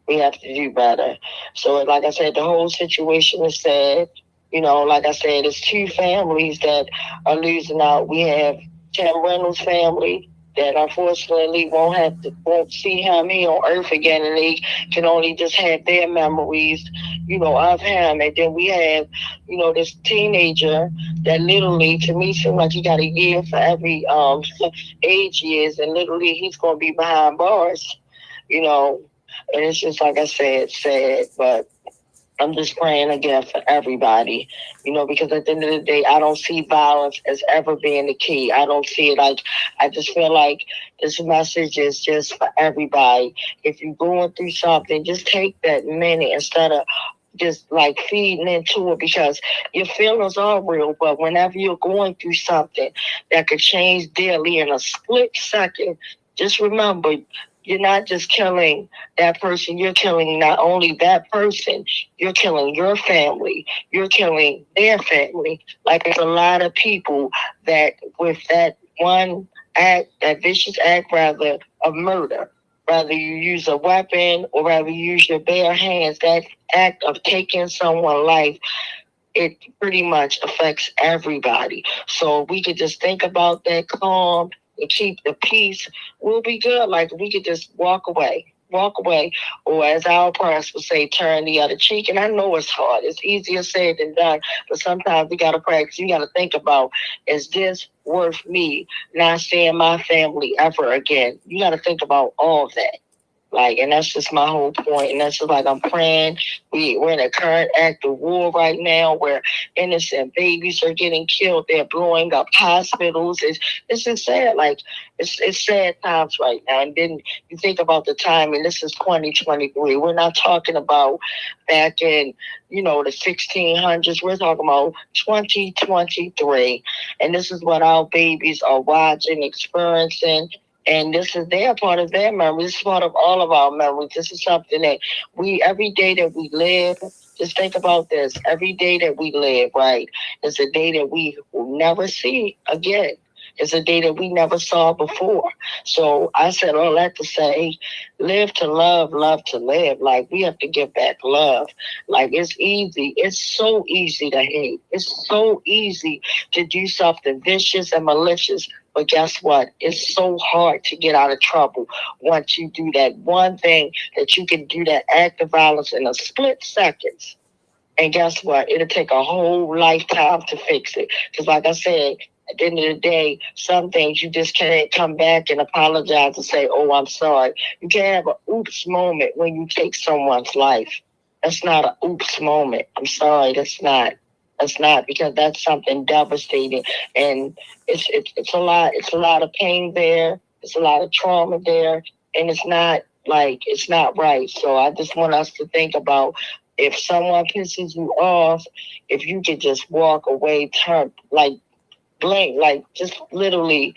We have to do better. So like I said, the whole situation is sad. Like I said, it's two families that are losing out. We have Tim Reynolds' family that unfortunately won't see him here on earth again, and they can only just have their memories, of him. And then we have, this teenager that literally, to me, seems like he got a year for every age he is, and literally he's going to be behind bars, and it's just, like I said, sad. But I'm just praying again for everybody, because at the end of the day, I don't see violence as ever being the key. I don't see it like, I just feel like this message is just for everybody. If you're going through something, just take that minute instead of just like feeding into it, because your feelings are real. But whenever you're going through something that could change daily in a split second, just remember, you're not just killing that person. You're killing not only that person, you're killing your family. You're killing their family. Like, there's a lot of people that with that one act, that vicious act, rather, of murder, rather you use a weapon or rather you use your bare hands, that act of taking someone's life, it pretty much affects everybody. So we could just think about that calm and keep the peace, we'll be good. Like, we could just walk away, or as our parents would say, turn the other cheek. And I know it's hard. It's easier said than done. But sometimes we got to practice. You got to think about, is this worth me not seeing my family ever again? You got to think about all of that. Like, and that's just my whole point. And that's just like, I'm praying. We're in a current act of war right now where innocent babies are getting killed. They're blowing up hospitals. It's just sad. Like, it's sad times right now. And then you think about the time, and this is 2023. We're not talking about back in, the 1600s. We're talking about 2023. And this is what our babies are watching, experiencing. And this is their part of their memory. This is part of all of our memories. This is something that every day that we live, just think about this. Every day that we live, right, is a day that we will never see again. It's a day that we never saw before. So I said all that to say, live to love, love to live. Like, we have to give back love. Like, it's easy. It's so easy to hate. It's so easy to do something vicious and malicious. But guess what? It's so hard to get out of trouble once you do that one thing that you can do, that act of violence in a split seconds. And guess what? It'll take a whole lifetime to fix it. Because like I said, at the end of the day, some things you just can't come back and apologize and say, oh, I'm sorry. You can't have an oops moment when you take someone's life. That's not an oops moment. I'm sorry, that's not. That's not, because that's something devastating. And it's a lot. It's a lot of pain there. It's a lot of trauma there. And it's not right. So I just want us to think about, if someone pisses you off, if you could just walk away, turn, like, blink, like, just literally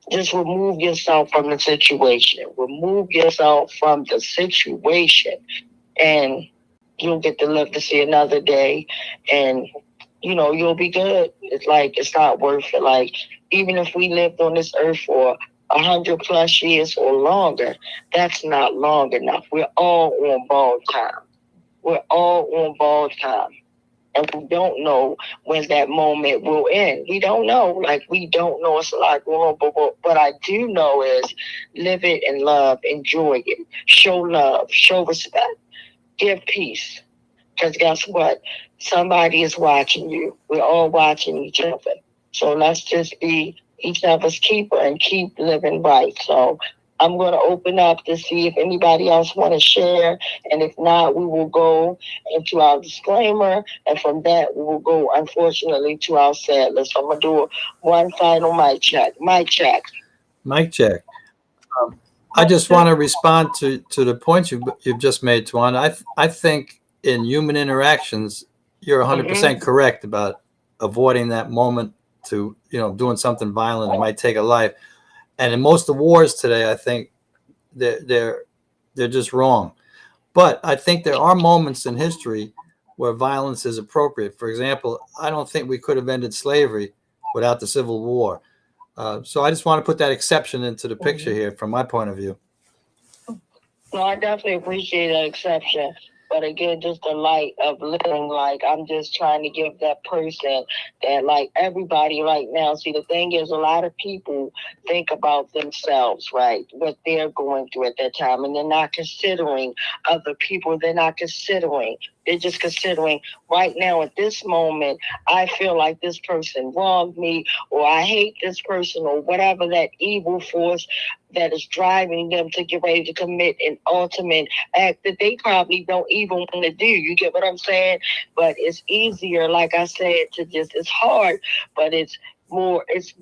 just remove yourself from the situation. Remove yourself from the situation, and you'll get to live to see another day, and you'll be good. It's like, it's not worth it. Like, even if we lived on this earth for 100+ years or longer, that's not long enough. We're all on borrowed time. and we don't know when that moment will end. We don't know. Like, we don't know. It's a lot going on. But what I do know is live it and love, enjoy it, show love, show respect, give peace. Because guess what? Somebody is watching you. We're all watching each other. So let's just be each other's keeper and keep living right. So I'm going to open up to see if anybody else want to share. And if not, we will go into our disclaimer. And from that, we will go, unfortunately, to our sad list. So I'm going to do one final mic check. Mic check. Mic check. I just want to respond to the points you've just made, Tawana. I think in human interactions, you're 100% correct about avoiding that moment to, doing something violent that might take a life. And in most of the wars today, I think they're just wrong. But I think there are moments in history where violence is appropriate. For example, I don't think we could have ended slavery without the Civil War. So I just want to put that exception into the picture here from my point of view. No, I definitely appreciate that exception. But again, just the light of living, like, I'm just trying to give that person that, like, everybody right now. See, the thing is, a lot of people think about themselves, right? What they're going through at that time. And they're not considering other people. They're not considering. They're just considering right now at this moment, I feel like this person wronged me, or I hate this person, or whatever that evil force that is driving them to get ready to commit an ultimate act that they probably don't even want to do. You get what I'm saying? But it's easier, like I said, to just, it's hard, but it's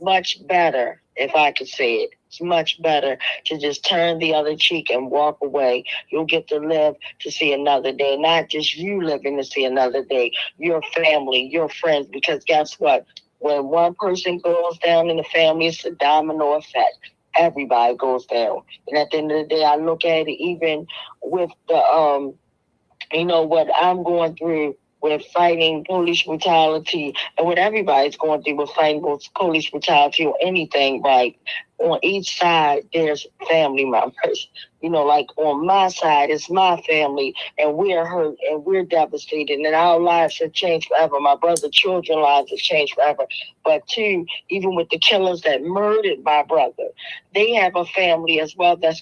much better, if I could say it. It's much better to just turn the other cheek and walk away. You'll get to live to see another day, not just you living to see another day, your family, your friends, because guess what? When one person goes down in the family, it's a domino effect. Everybody goes down. And at the end of the day, I look at it even with the, what I'm going through with fighting police brutality, and what everybody's going through with fighting police brutality or anything, right? On each side, there's family members. Like on my side, it's my family, and we're hurt and we're devastated, and our lives have changed forever. My brother's children's lives have changed forever. But too, even with the killers that murdered my brother, they have a family as well that's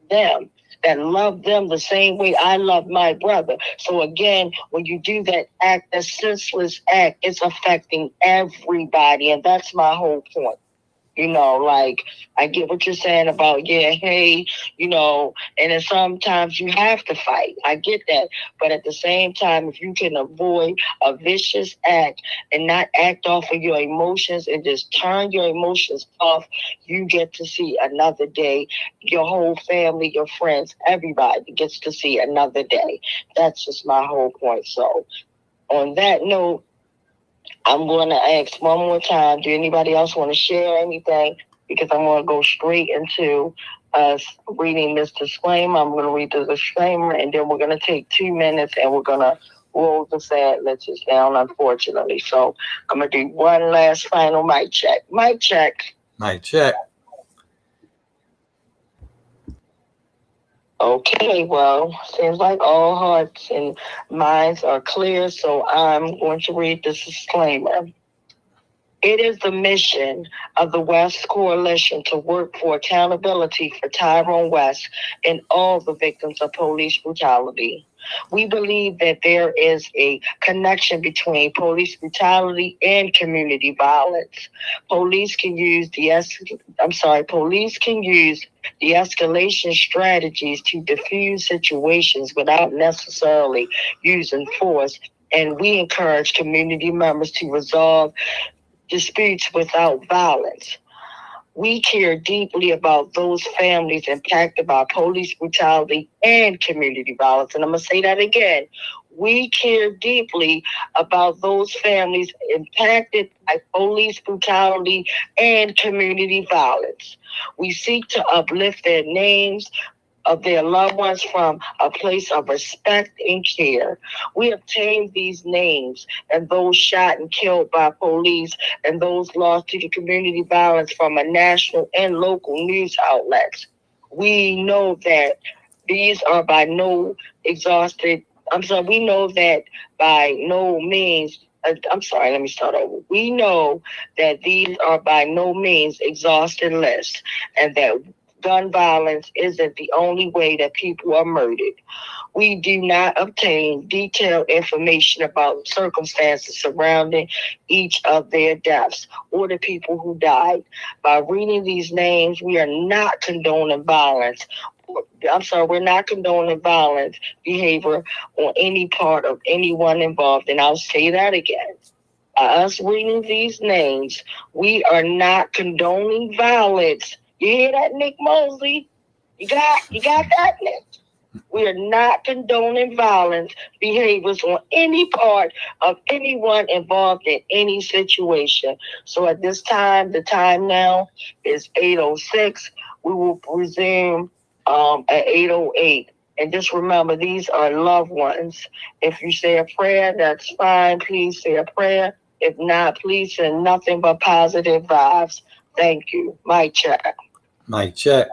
them, that love them the same way I love my brother. So again, when you do that act, that senseless act, it's affecting everybody, and that's my whole point. Like, I get what you're saying about, hey, and then sometimes you have to fight. I get that. But at the same time, if you can avoid a vicious act and not act off of your emotions and just turn your emotions off, you get to see another day. Your whole family, your friends, everybody gets to see another day. That's just my whole point. So on that note, I'm going to ask one more time, do anybody else want to share anything? Because I'm going to go straight into us reading this disclaimer. I'm going to read the disclaimer, and then we're going to take 2 minutes, and we're going to roll the sad lists down, unfortunately. So I'm going to do one last final mic check. Mic check. Mic check. Okay, well, seems like all hearts and minds are clear, so I'm going to read this disclaimer. It is the mission of the West Coalition to work for accountability for Tyrone West and all the victims of police brutality. We believe that there is a connection between police brutality and community violence. Police can use the escalation strategies to diffuse situations without necessarily using force, and we encourage community members to resolve disputes without violence. We care deeply about those families impacted by police brutality and community violence. And I'm going to say that again. We care deeply about those families impacted by police brutality and community violence. We seek to uplift their names of their loved ones from a place of respect and care. We obtained these names and those shot and killed by police and those lost to the community violence from a national and local news outlets. We know that these are by no exhausted We know that by no means, let me start over. We know that these are by no means exhausted lists, and that gun violence isn't the only way that people are murdered. We do not obtain detailed information about circumstances surrounding each of their deaths or the people who died. By reading these names, we are not condoning violence. We're not condoning violent behavior on any part of anyone involved. And I'll say that again. By us reading these names, we are not condoning violence. You hear that, Nick Mosley? You got that, Nick? We are not condoning violence behaviors on any part of anyone involved in any situation. So at this time, the time now is 8:06. We will resume at 8:08. And just remember, these are loved ones. If you say a prayer, that's fine. Please say a prayer. If not, please send nothing but positive vibes. Thank you. Mic check. Mic check.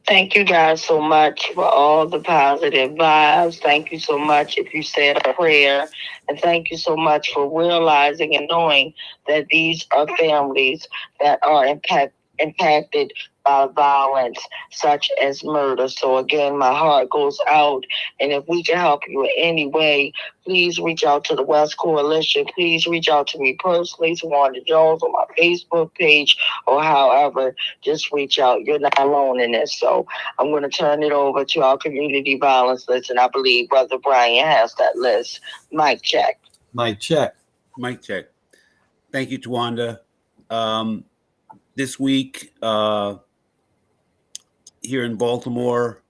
Thank you guys so much for all the positive vibes. Thank you so much if you said a prayer. And thank you so much for realizing and knowing that these are families that are impacted by violence such as murder. So again, my heart goes out. And if we can help you in any way, please reach out to the West Coalition. Please reach out to me personally, to Wanda Jones on my Facebook page, or however, just reach out. You're not alone in this. So I'm going to turn it over to our community violence list, and I believe Brother Brian has that list. Mic check. Mic check. Mic check. Thank you, Tawanda. This week, here in Baltimore,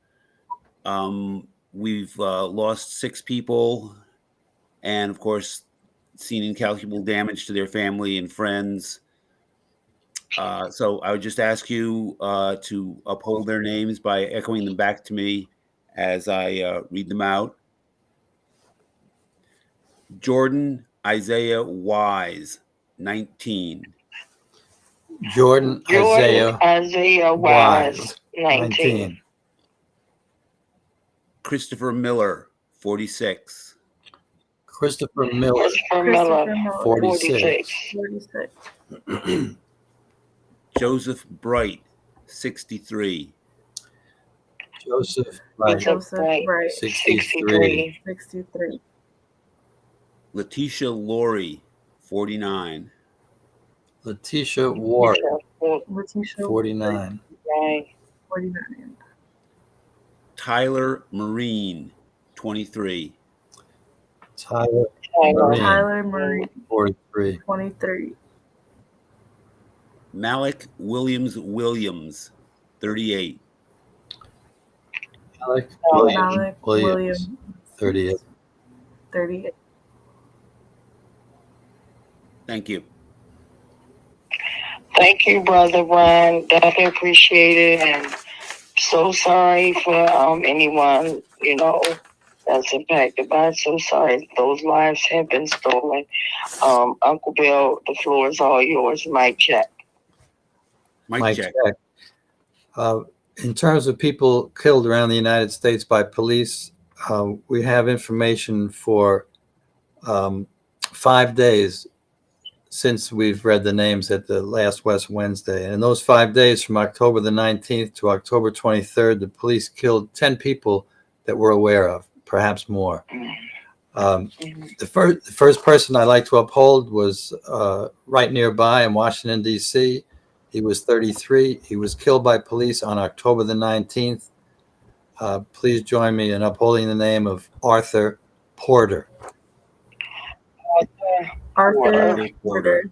we've lost 6 people, and of course, seen incalculable damage to their family and friends. So I would just ask you to uphold their names by echoing them back to me as I read them out. Jordan Isaiah Wise, 19. Jordan Isaiah Wise, 19. Christopher Miller, 46. Christopher Miller, 46. Joseph Bright, 63. Joseph Bright, 63. Letitia Laurie, 49. Letitia Ward, 49. Tyler Marine, 23. Tyler Marine, 43. 23. Malik Williams, 38. Malik Williams, 38. 38. Thank you. Thank you, Brother Ron. Definitely appreciate it. And so sorry for anyone, that's impacted by it. So sorry. Those lives have been stolen. Uncle Bill, the floor is all yours. Mic check. Mic check. In terms of people killed around the United States by police, we have information for 5 days since we've read the names at the last West Wednesday. And in those 5 days, from October the 19th to October 23rd, the police killed 10 people that we're aware of, perhaps more. The first person I'd like to uphold was right nearby in Washington, D.C. He was 33. He was killed by police on October the 19th. Please join me in upholding the name of Arthur Porter. Arthur Porter.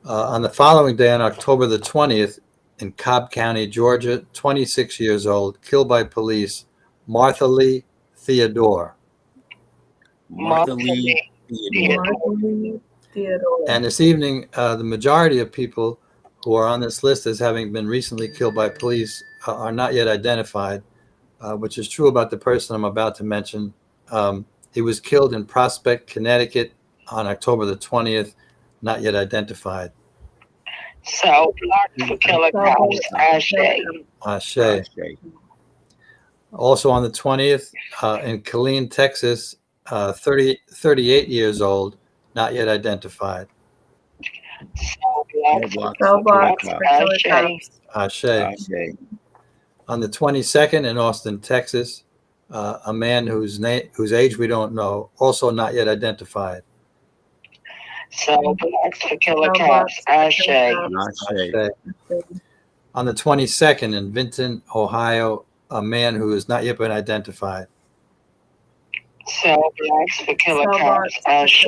On the following day, on October the 20th, in Cobb County, Georgia, 26 years old, killed by police, Martha Lee Theodore. Martha Lee Theodore. And this evening, the majority of people who are on this list as having been recently killed by police are not yet identified, which is true about the person I'm about to mention. He was killed in Prospect, Connecticut on October the 20th, not yet identified. So, Blocks for Killer Cops, Ashe. Also on the 20th, in Killeen, Texas, 38 years old, not yet identified. Cell blocks for Killer Cops. Ashe. On the 22nd in Austin, Texas, a man whose age we don't know, also not yet identified. Cell Blocks for Killer Cops, Ashe. On the 22nd in Vinton, Ohio, a man who has not yet been identified. Cell Blocks for Killer Cops, Ashe.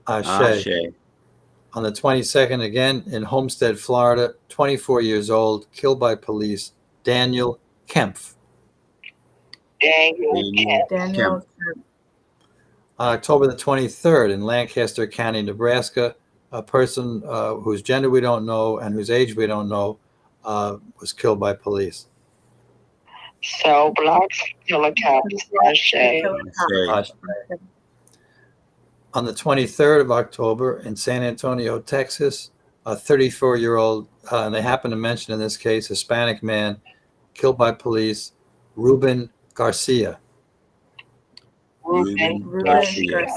Ashe. On the 22nd, again in Homestead, Florida, 24 years old, killed by police, Daniel Kempf. Daniel Kemp. On October the 23rd in Lancaster County, Nebraska, a person whose gender we don't know and whose age we don't know was killed by police. Cell Blocks for Killer Cops, Ashe. On the 23rd of October in San Antonio, Texas, a 34-year-old, and they happen to mention in this case, Hispanic man killed by police, Ruben Garcia. Ruben Garcia.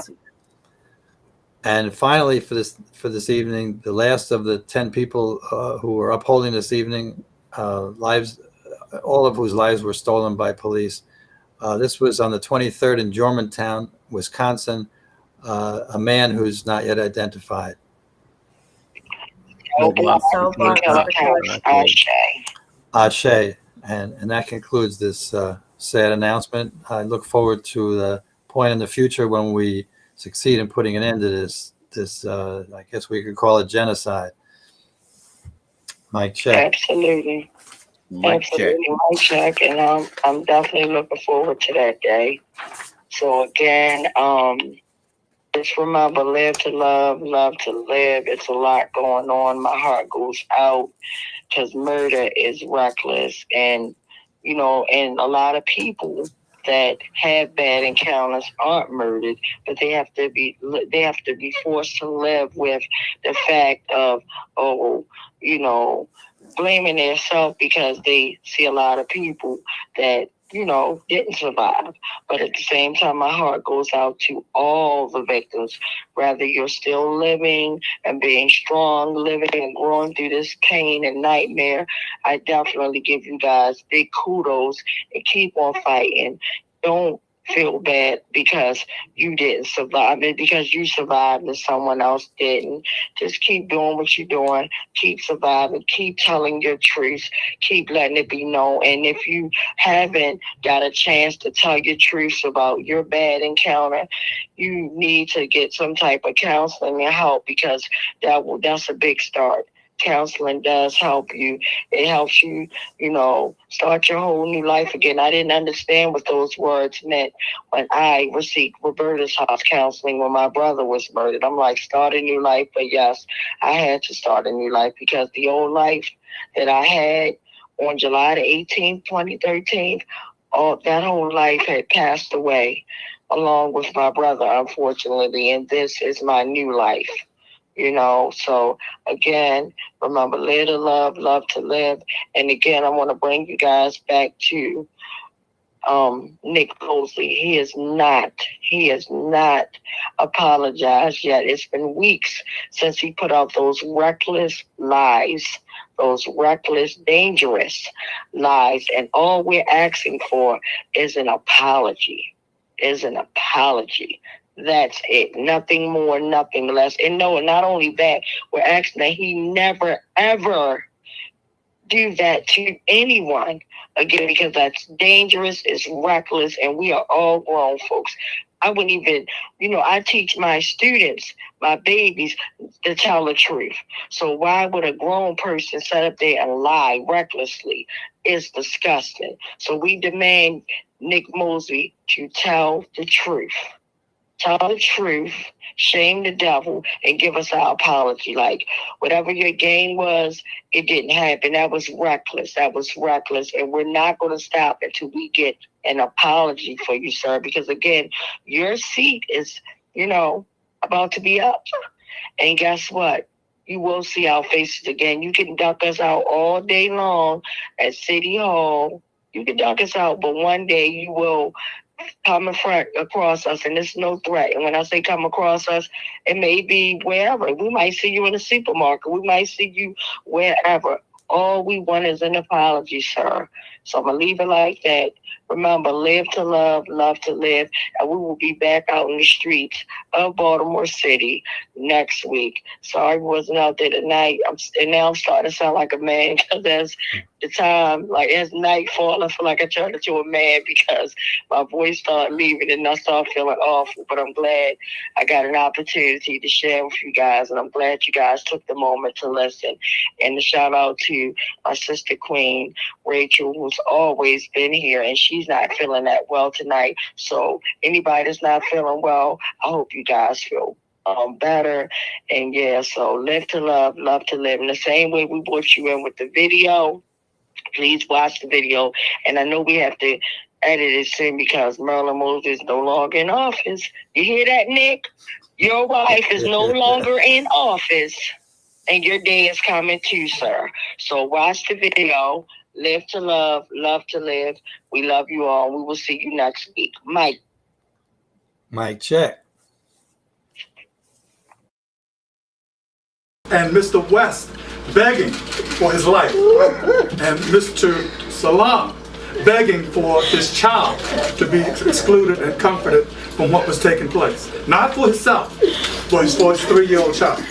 And finally, for this evening, the last of the 10 people who were upholding this evening, lives, all of whose lives were stolen by police. This was on the 23rd in Germantown, Wisconsin, a man who's not yet identified. Ashe. And that concludes this sad announcement. I look forward to the point in the future when we succeed in putting an end to this I guess we could call it genocide. Mike check. Absolutely. Mike check. And I'm definitely looking forward to that day. So again, just remember, live to love, love to live. It's a lot going on. My heart goes out because murder is reckless. And, and a lot of people that have bad encounters aren't murdered, but they have to be forced to live with the fact of, blaming themselves because they see a lot of people that didn't survive. But at the same time, my heart goes out to all the victims, whether you're still living and being strong, living and growing through this pain and nightmare. I definitely give you guys big kudos and keep on fighting. Don't feel bad because you didn't survive it, because you survived and someone else didn't. Just keep doing what you're doing. Keep surviving. Keep telling your truth. Keep letting it be known. And if you haven't got a chance to tell your truth about your bad encounter, you need to get some type of counseling and help, because that's a big start. Counseling does help you. It helps you, start your whole new life again. I didn't understand what those words meant when I received Roberta's house counseling when my brother was murdered. I'm like, start a new life. But yes, I had to start a new life, because the old life that I had on July the 18th, 2013, that whole life had passed away along with my brother, unfortunately. And this is my new life. So again, remember, live to love to live. And again, I want to bring you guys back to Nick Mosley. He has not apologized yet. It's been weeks since he put out those reckless lies, those reckless, dangerous lies. And all we're asking for is an apology, That's it. Nothing more, nothing less. And no, not only that, we're asking that he never, ever do that to anyone again, because that's dangerous, it's reckless, and we are all grown folks. I wouldn't even, I teach my students, my babies, to tell the truth. So why would a grown person sit up there and lie recklessly? It's disgusting. So we demand Nick Mosley to tell the truth. Tell the truth, shame the devil, and give us our apology. Like, whatever your game was, it didn't happen. That was reckless. And we're not going to stop until we get an apology for you, sir. Because, again, your seat is, about to be up. And guess what? You will see our faces again. You can duck us out all day long at City Hall. You can duck us out, but one day you will come across us, and it's no threat. And when I say come across us, it may be wherever. We might see you in a supermarket. We might see you wherever. All we want is an apology, sir. So I'm going to leave it like that. Remember, live to love to live. And we will be back out in the streets of Baltimore City next week. Sorry I wasn't out there tonight. And now I'm starting to sound like a man, because as the time, like as nightfall, I feel like I turned into a man because my voice started leaving and I started feeling awful. But I'm glad I got an opportunity to share with you guys. And I'm glad you guys took the moment to listen. And a shout out to my sister Queen, Rachel, who's always been here. And she's not feeling that well tonight. So anybody that's not feeling well, I hope you guys feel better. And yeah, so live to love to live. In the same way we brought you in with the video, please watch the video. And I know we have to edit it soon because Marilyn Mosley is no longer in office. You hear that, Nick? Your wife is no longer in office, and your day is coming too, sir. So watch the video. Live to love to live. We love you all. We will see you next week. Mike check. And Mr. West begging for his life. And Mr. Salam begging for his child to be excluded and comforted from what was taking place. Not for himself, but for his 3-year-old child.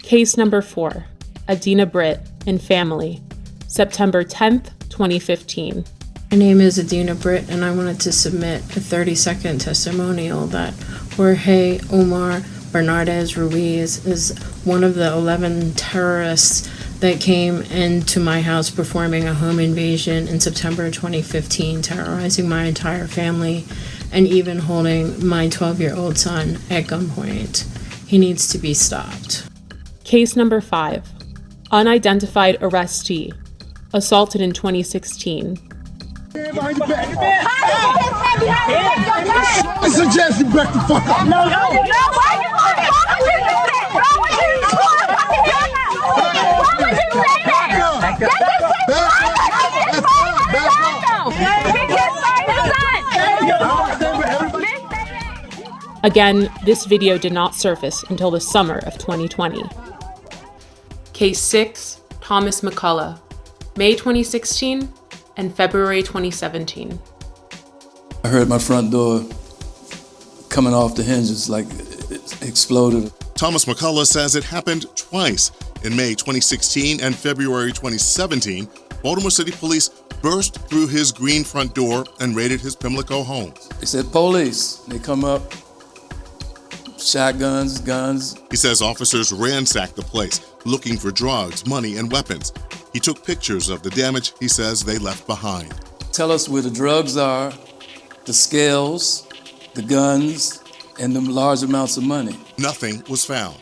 Case number 4, Adina Britt and family, September 10th, 2015. My name is Adina Britt, and I wanted to submit a 30-second testimonial that Jorge Omar Bernardez Ruiz is one of the 11 terrorists that came into my house performing a home invasion in September 2015, terrorizing my entire family and even holding my 12-year-old son at gunpoint. He needs to be stopped. Case number 5, unidentified arrestee, assaulted in 2016. I suggest you back the fuck up. No, Again, this video did not surface until the summer of 2020. Case 6, Thomas McCullough, May 2016 and February 2017. I heard my front door coming off the hinges like it exploded. Thomas McCullough says it happened twice. In May 2016 and February 2017, Baltimore City Police burst through his green front door and raided his Pimlico home. They said police. They come up, shotguns, guns. He says officers ransacked the place, looking for drugs, money, and weapons. He took pictures of the damage he says they left behind. Tell us where the drugs are, the scales, the guns, and the large amounts of money. Nothing was found.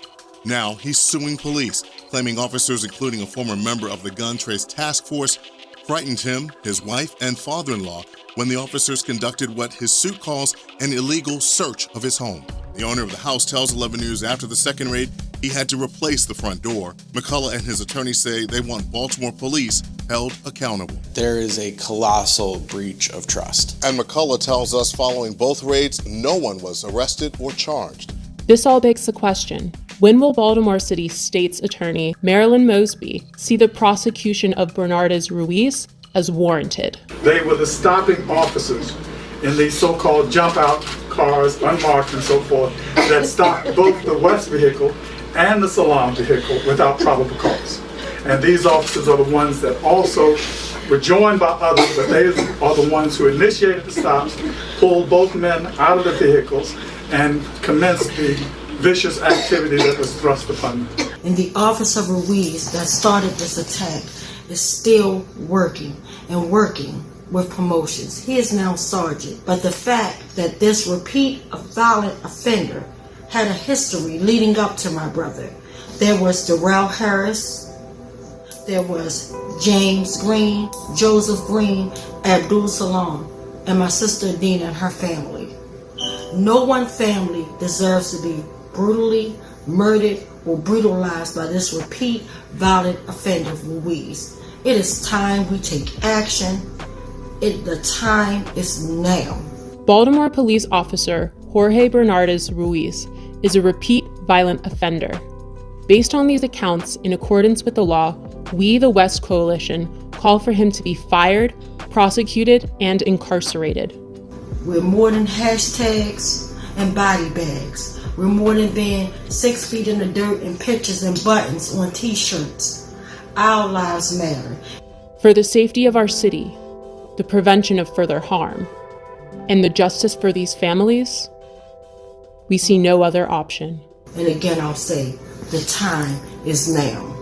Now he's suing police, claiming officers, including a former member of the Gun Trace Task Force, frightened him, his wife, and father-in-law when the officers conducted what his suit calls an illegal search of his home. The owner of the house tells 11 News after the second raid, he had to replace the front door. McCullough and his attorney say they want Baltimore police held accountable. There is a colossal breach of trust. And McCullough tells us following both raids, no one was arrested or charged. This all begs the question, when will Baltimore City State's Attorney Marilyn Mosby see the prosecution of Bernardez Ruiz as warranted? They were the stopping officers in these so-called jump-out cars, unmarked and so forth, that stopped both the West vehicle and the Salam vehicle without probable cause. And these officers are the ones that also were joined by others, but they are the ones who initiated the stops, pulled both men out of the vehicles, and commenced the vicious activity that was thrust upon them. And the Officer Ruiz that started this attack is still working and working with promotions. He is now sergeant. But the fact that this repeat violent offender had a history leading up to my brother. There was Darrell Harris, there was James Green, Joseph Green, Abdul Salam, and my sister Dina and her family. No one family deserves to be brutally murdered or brutalized by this repeat violent offender Ruiz. It is time we take action. The time is now. Baltimore police officer Jorge Bernardez Ruiz is a repeat violent offender. Based on these accounts, in accordance with the law, we, the West Coalition, call for him to be fired, prosecuted, and incarcerated. We're more than hashtags and body bags. We're more than being 6 feet in the dirt and pictures and buttons on t-shirts. Our lives matter. For the safety of our city, the prevention of further harm, and the justice for these families, we see no other option. And again, I'll say, the time is now.